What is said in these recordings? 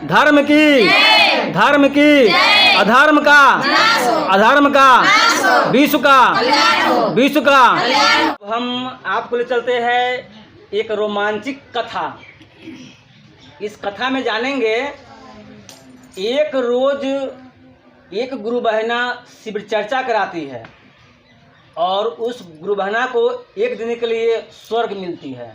धर्म की अधर्म का विश्व का। हम आपको ले चलते हैं एक रोमांचिक कथा। इस कथा में जानेंगे, एक रोज एक गुरु बहना शिव चर्चा कराती है और उस गुरु बहना को एक दिन के लिए स्वर्ग मिलती है।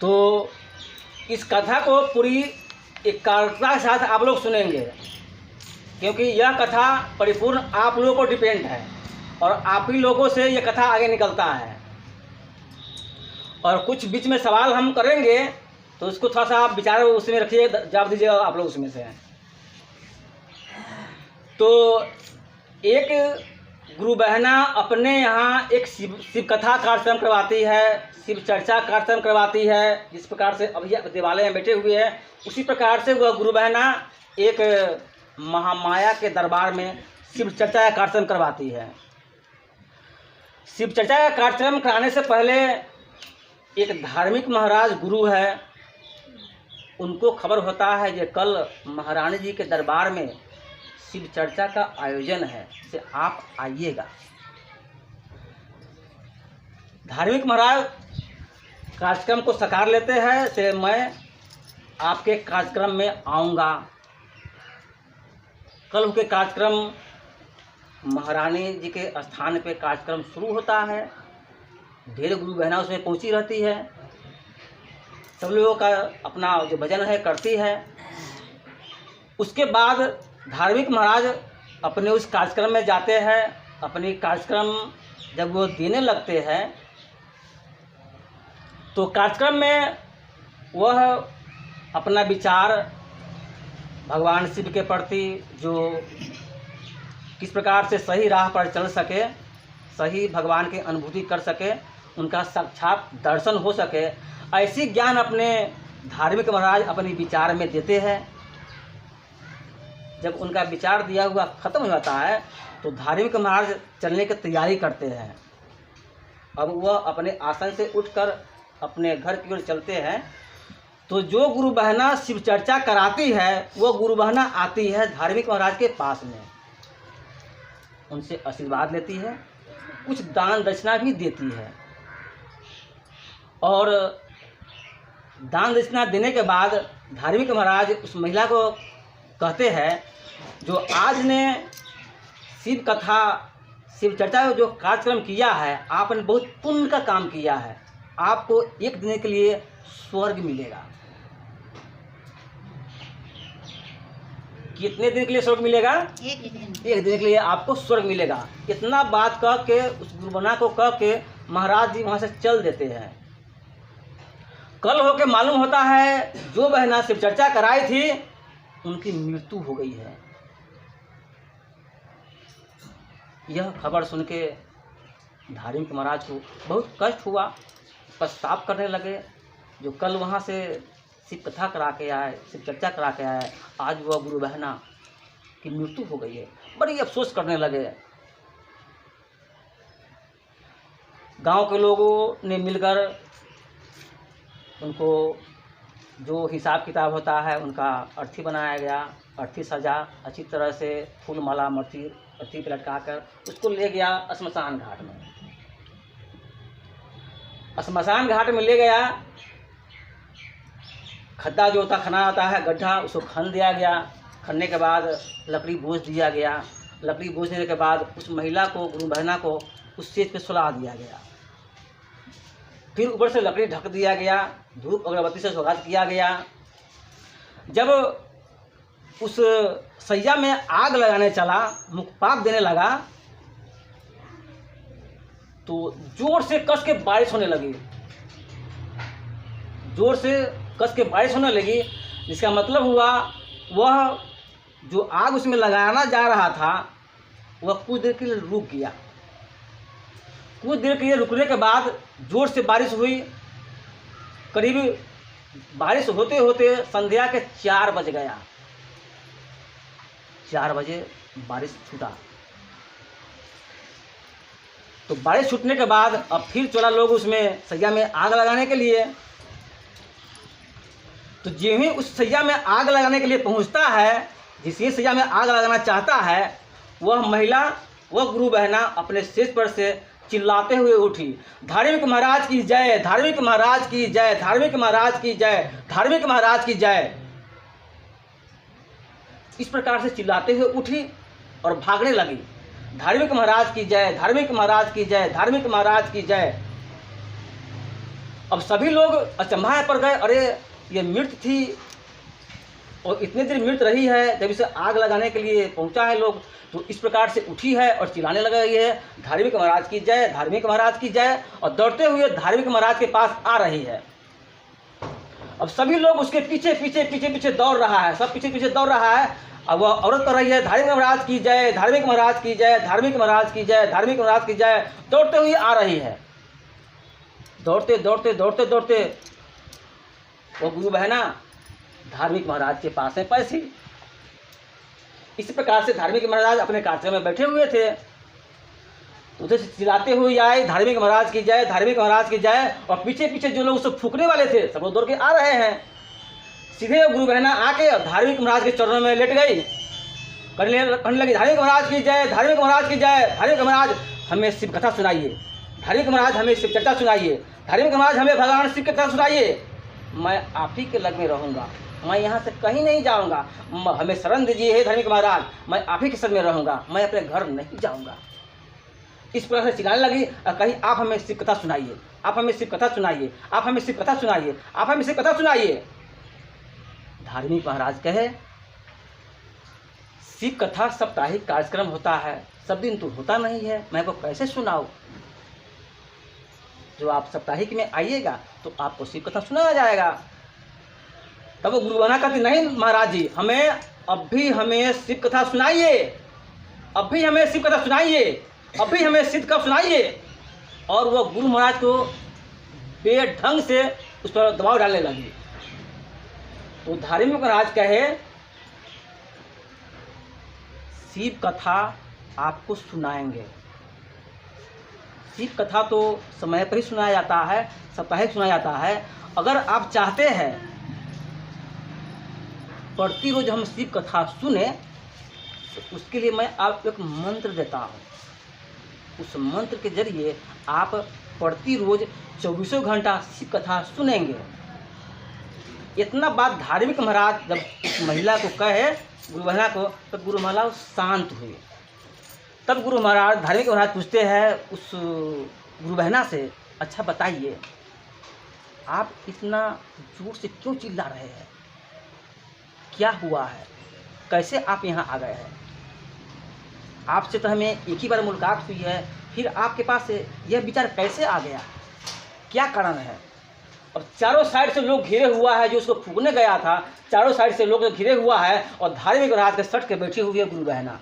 तो इस कथा को पूरी एकाग्रता के साथ आप लोग सुनेंगे, क्योंकि यह कथा परिपूर्ण आप लोगों को डिपेंड है और आप ही लोगों से यह कथा आगे निकलता है। और कुछ बीच में सवाल हम करेंगे, तो उसको थोड़ा सा आप विचार उसमें रखिए, जवाब दीजिएगा आप लोग उसमें से। तो एक गुरु बहना अपने यहाँ एक शिव कथा कार्यक्रम करवाती है, शिव चर्चा कार्यक्रम करवाती है। जिस प्रकार से अभी देवालय में बैठे हुए हैं, उसी प्रकार से वह गुरु बहना एक महामाया के दरबार में शिव चर्चा का कार्यक्रम करवाती है। शिव चर्चा का कार्यक्रम कराने से पहले एक धार्मिक महाराज गुरु है, उनको खबर होता है कि कल महारानी जी के दरबार में शिव चर्चा का आयोजन है, से आप आइएगा। धार्मिक महाराज कार्यक्रम को साकार लेते हैं, से मैं आपके कार्यक्रम में आऊँगा। कल के कार्यक्रम महारानी जी के स्थान पे कार्यक्रम शुरू होता है। ढेर गुरु बहना उसमें पहुंची रहती है, सब लोगों का अपना जो भजन है करती है। उसके बाद धार्मिक महाराज अपने उस कार्यक्रम में जाते हैं। अपनी कार्यक्रम जब वो देने लगते हैं, तो कार्यक्रम में वह अपना विचार भगवान शिव के प्रति, जो किस प्रकार से सही राह पर चल सके, सही भगवान की अनुभूति कर सके, उनका साक्षात दर्शन हो सके, ऐसी ज्ञान अपने धार्मिक महाराज अपने विचार में देते हैं। जब उनका विचार दिया हुआ खत्म हो जाता है, तो धार्मिक महाराज चलने की तैयारी करते हैं। अब वह अपने आसन से उठकर अपने घर की ओर चलते हैं। तो जो गुरु बहना शिव चर्चा कराती है, वह गुरु बहना आती है धार्मिक महाराज के पास में, उनसे आशीर्वाद लेती है, कुछ दान दक्षिणा भी देती है। और दान दक्षिणा देने के बाद धार्मिक महाराज उस महिला को कहते हैं, जो आज ने शिव कथा शिव चर्चा जो कार्यक्रम किया है, आपने बहुत पुण्य का काम किया है, आपको एक दिन के लिए स्वर्ग मिलेगा। कितने दिन के लिए स्वर्ग मिलेगा? एक दिन के लिए आपको स्वर्ग मिलेगा। इतना बात कह के उस गुरुबना को कह के महाराज जी वहाँ से चल देते हैं। कल होके मालूम होता है, जो बहना शिव चर्चा कराई थी, उनकी मृत्यु हो गई है। यह खबर सुन के धार्मिक महाराज को बहुत कष्ट हुआ, पश्चाताप करने लगे। जो कल वहाँ से शिव कथा करा के आए, शिव चर्चा करा के आए, आज वह गुरु बहना की मृत्यु हो गई है। बड़ी अफसोस करने लगे। गांव के लोगों ने मिलकर उनको जो हिसाब किताब होता है, उनका अर्थी बनाया गया। अर्थी सजा अच्छी तरह से, फूल माला मर्थी अर्थी पे लटका कर उसको ले गया श्मशान घाट में। श्मशान घाट में ले गया, खड्डा जो होता खना आता है, गड्ढा, उसको खन दिया गया। खनने के बाद लकड़ी बोझ दिया गया। लकड़ी बोझ देने के बाद उस महिला को, गुरु बहना को, उस स्टेज पे सुला दिया गया। फिर ऊपर से लकड़ी ढक दिया गया, धूप अगरबत्ती से स्वागत किया गया। जब उस सैया में आग लगाने चला, मुखपाक देने लगा, तो जोर से कस के बारिश होने लगी। जोर से कस के बारिश होने लगी, जिसका मतलब हुआ वह जो आग उसमें लगाना जा रहा था, वह कुछ देर के लिए रुक गया। कुछ देर के लिए रुकने के बाद जोर से बारिश हुई। करीब बारिश होते होते संध्या के 4 बज गया। 4 बजे बारिश छूटा। तो बारिश छूटने के बाद अब फिर चला लोग उसमें सैया में आग लगाने के लिए। तो जो ही उस सैया में आग लगाने के लिए पहुंचता है, जिसकी सैया में आग लगाना चाहता है, वह महिला, वह गुरु बहना अपने सेज पर से चिल्लाते हुए उठी, धार्मिक महाराज की जय, धार्मिक महाराज की जय, धार्मिक महाराज की जय, धार्मिक महाराज की जय। इस प्रकार से चिल्लाते हुए उठी और भागने लगी, धार्मिक महाराज की जय, धार्मिक महाराज की जय, धार्मिक महाराज की जय। अब सभी लोग अचंभा पर गए, अरे ये मृत थी और इतने देर मृत रही है, जब इसे आग लगाने के लिए पहुंचा है लोग, तो इस प्रकार से उठी है और चिल्लाने लग रही है, धार्मिक महाराज की जय, धार्मिक महाराज की जय, और दौड़ते हुए धार्मिक महाराज के पास आ रही है। अब सभी लोग उसके पीछे पीछे पीछे पीछे दौड़ रहा है, सब पीछे पीछे दौड़ रहा है। अब वह औरत कर रही है, धार्मिक महाराज की जय, धार्मिक महाराज की जय, धार्मिक महाराज की जय, धार्मिक महाराज की जय, दौड़ते हुए आ रही है। दौड़ते दौड़ते दौड़ते दौड़ते वो गुरु बहना धार्मिक महाराज के पास में पैसी। इस प्रकार से धार्मिक महाराज अपने कार्यक्रम में बैठे हुए थे, उधर से चिल्लाते हुए आए, धार्मिक महाराज की जय, धार्मिक महाराज की जय, और पीछे पीछे जो लोग उसको फूकने वाले थे सब लोग दौड़ के आ रहे हैं। सीधे गुरु बहना आके धार्मिक महाराज के चरणों में लेट गई, कहने लगी, धार्मिक महाराज की जय, धार्मिक महाराज की जय, धार्मिक महाराज हमें शिव कथा सुनाइए, धार्मिक महाराज हमें शिव चर्चा सुनाइए, धार्मिक महाराज हमें भगवान शिव की कथा सुनाइए। मैं आप ही के लग में रहूँगा, मैं यहाँ से कहीं नहीं जाऊँगा, हमें शरण दीजिए हे धार्मिक महाराज, मैं आप ही के शरण में रहूँगा, मैं अपने घर नहीं जाऊँगा। इस प्रकार से चिल्लाने लगी, कहीं आप हमें शिव कथा सुनाइए, आप हमें शिव कथा सुनाइए, आप हमें शिव कथा सुनाइए, आप हमें शिव कथा सुनाइए। धार्मिक महाराज कहे, शिव कथा साप्ताहिक कार्यक्रम होता है, सब दिन तो होता नहीं है, मैं को कैसे सुनाऊं? जो आप साप्ताहिक में आइएगा तो आपको शिव कथा सुनाया जाएगा। तब वो गुरु बहना कहती, नहीं महाराज जी, हमें शिव कथा सुनाइए, अब भी हमें शिव कथा सुनाइए, अब भी हमें शिव कथा सुनाइए। और वो गुरु महाराज को बेढंग से उस पर दबाव डालने लगी। तो धार्मिक महाराज कहे, शिव कथा आपको सुनाएंगे। शिव कथा तो समय पर ही सुनाया जाता है, साप्ताहिक सुनाया जाता है। अगर आप चाहते हैं प्रति रोज हम शिव कथा सुने, तो उसके लिए मैं आपको एक मंत्र देता हूँ। उस मंत्र के जरिए आप प्रति रोज 24 घंटा शिव कथा सुनेंगे। इतना बात धार्मिक महाराज जब उस महिला को कहे, गुरु बहना को, तो गुरु महाराज शांत हुए। तब गुरु महाराज, धार्मिक महाराज पूछते हैं उस गुरु बहना से, अच्छा बताइए, आप इतना जोर से क्यों चिल्ला रहे हैं? क्या हुआ है? कैसे आप यहाँ आ गए हैं? आपसे तो हमें एक ही बार मुलाकात हुई है, फिर आपके पास यह विचार कैसे आ गया? क्या कारण है? और चारों साइड से लोग घिरे हुआ है, जो उसको फूकने गया था, चारों साइड से लोग घिरे हुआ है, और धार्मिक महाराज के सट के बैठी हुई है गुरु बहना।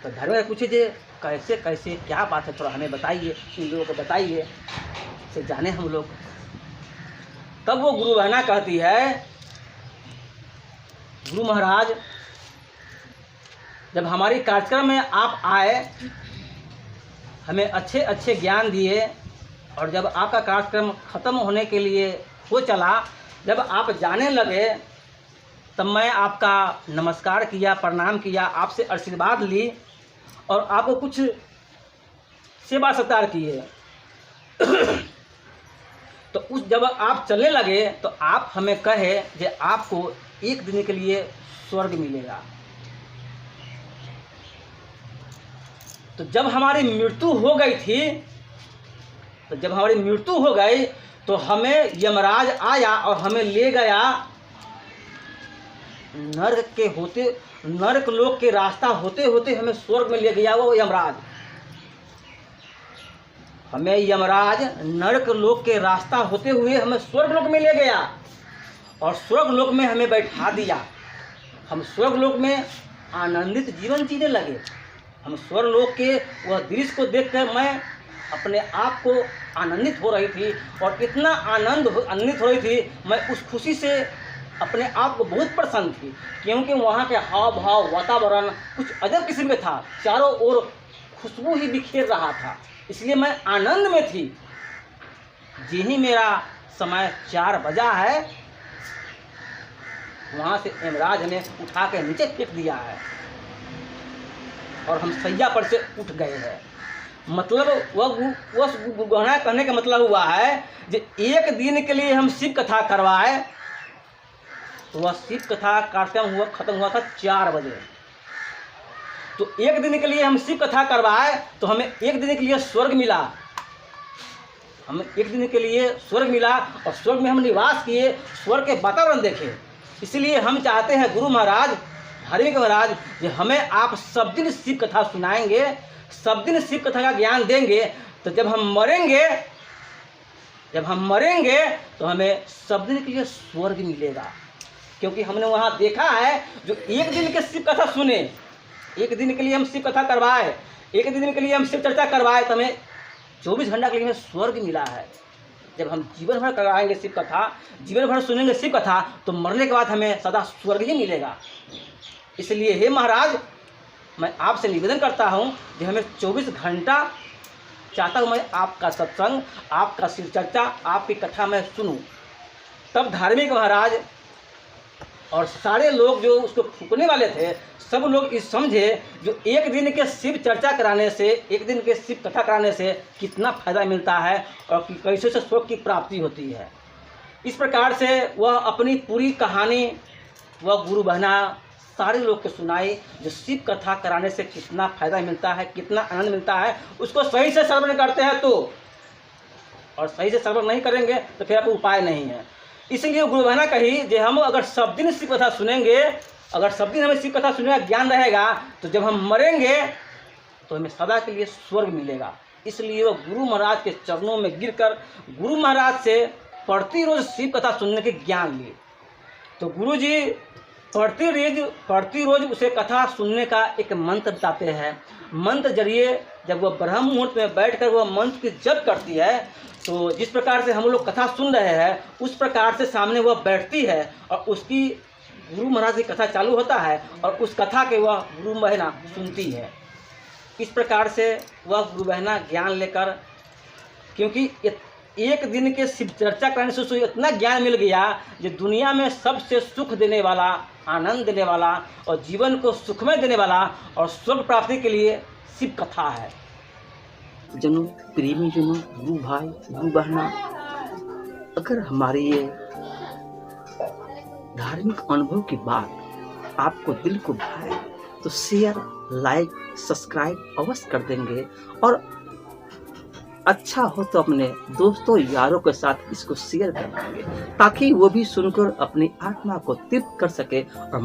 तो धार्मिक पूछे, जे कैसे कैसे क्या बात है, थोड़ा हमें बताइए, इन लोगों को बताइए, से जाने हम लोग। तब वो गुरु बहना कहती है, गुरु महाराज, जब हमारी कार्यक्रम में आप आए, हमें अच्छे अच्छे ज्ञान दिए, और जब आपका कार्यक्रम ख़त्म होने के लिए हो चला, जब आप जाने लगे, तब मैं आपका नमस्कार किया, प्रणाम किया, आपसे आशीर्वाद ली, और आपको कुछ सेवा सत्कार किए। तो उस जब आप चलने लगे, तो आप हमें कहे कि आपको एक दिन के लिए स्वर्ग मिलेगा। तो जब हमारी मृत्यु हो गई थी, तो हमें यमराज आया और हमें ले गया नरक लोक के रास्ता होते होते हमें स्वर्ग में ले गया वो यमराज। हमें यमराज नरक लोक के रास्ता होते हुए हमें स्वर्ग लोक में ले गया, और स्वर्ग लोक में हमें बैठा दिया। हम स्वर्ग लोक में आनंदित जीवन जीने लगे। हम स्वर्ग लोक के वह दृश्य को देखकर मैं अपने आप को आनंदित हो रही थी, और इतना आनंदित हो रही थी, मैं उस खुशी से अपने आप को बहुत प्रसन्न थी, क्योंकि वहाँ के हाव भाव, वातावरण कुछ अजब किस्म का था। चारों ओर खुशबू ही बिखेर रहा था, इसलिए मैं आनंद में थी। जी ही मेरा समय 4 बजा है, वहाँ से यमराज हमें उठा के नीचे फेंक दिया है और हम सैया पर से उठ गए हैं। मतलब वह गहना कहने का मतलब हुआ है कि एक दिन के लिए हम शिव कथा करवाए, तो वह शिव कथा कार्यक्रम खत्म हुआ था 4 बजे। तो एक दिन के लिए हम शिव कथा करवाए तो हमें एक दिन के लिए स्वर्ग मिला, हमें एक दिन के लिए स्वर्ग मिला और स्वर्ग में हम निवास किए, स्वर्ग के वातावरण देखे। इसलिए हम चाहते हैं गुरु महाराज, धार्मिक महाराज, कि हमें आप सब दिन शिव कथा सुनाएंगे, सब दिन शिव कथा का ज्ञान देंगे, तो जब हम मरेंगे तो हमें सब दिन के लिए स्वर्ग मिलेगा। क्योंकि हमने वहाँ देखा है जो एक दिन के शिव कथा सुने, एक दिन के लिए हम शिव कथा करवाए, एक दिन के लिए हम शिव चर्चा करवाए, तो हमें 24 घंटा के लिए हमें स्वर्ग मिला है। जब हम जीवन भर करवाएंगे शिव कथा, जीवन भर सुनेंगे शिव कथा, तो मरने के बाद हमें सदा स्वर्ग ही मिलेगा। इसलिए हे महाराज, मैं आपसे निवेदन करता हूँ कि हमें 24 घंटा चाहता हूँ मैं आपका सत्संग, आपका शिव चर्चा, आपकी कथा मैं सुनूँ। तब धार्मिक महाराज और सारे लोग जो उसको फूकने वाले थे, सब लोग इस समझे जो एक दिन के शिव चर्चा कराने से, एक दिन के शिव कथा कराने से कितना फायदा मिलता है और कैसे से स्वर्ग की प्राप्ति होती है। इस प्रकार से वह अपनी पूरी कहानी वह गुरु बहना सारे लोग को सुनाई, जो शिव कथा कराने से कितना फायदा मिलता है, कितना आनंद मिलता है। उसको सही से श्रवण करते हैं तो, और सही से श्रवण नहीं करेंगे तो फिर आपको उपाय नहीं है। इसलिए गुरु बहना कही कि हम अगर सब दिन शिव कथा सुनेंगे, अगर सब दिन हमें शिव कथा सुनने का ज्ञान रहेगा, तो जब हम मरेंगे तो हमें सदा के लिए स्वर्ग मिलेगा। इसलिए वो गुरु महाराज के चरणों में गिरकर गुरु महाराज से प्रतिरोज शिव कथा सुनने के ज्ञान लिए। तो गुरु जी प्रतिरोज उसे कथा सुनने का एक मंत्र बताते हैं। मंत्र जरिए जब वह ब्रह्म मुहूर्त में बैठकर वह मंत्र की जप करती है, तो जिस प्रकार से हम लोग कथा सुन रहे हैं, उस प्रकार से सामने वह बैठती है और उसकी गुरु महाराज की कथा चालू होता है और उस कथा के वह गुरु बहना सुनती है। इस प्रकार से वह गुरु बहना ज्ञान लेकर, क्योंकि एक दिन के शिव चर्चा करने से उसे इतना ज्ञान मिल गया जो दुनिया में सबसे सुख देने वाला, आनंद देने वाला और जीवन को सुखमय देने वाला और स्वर्ग प्राप्ति के लिए शिव कथा है। जनों, प्रेमी जनों, गुरु भाई, गुरु बहना, अगर हमारी ये धार्मिक अनुभव की बात आपको दिल को भाए तो शेयर, लाइक, सब्सक्राइब अवश्य कर देंगे और अच्छा हो तो अपने दोस्तों यारों के साथ इसको शेयर कर देंगे, ताकि वो भी सुनकर अपनी आत्मा को तृप्त कर सके और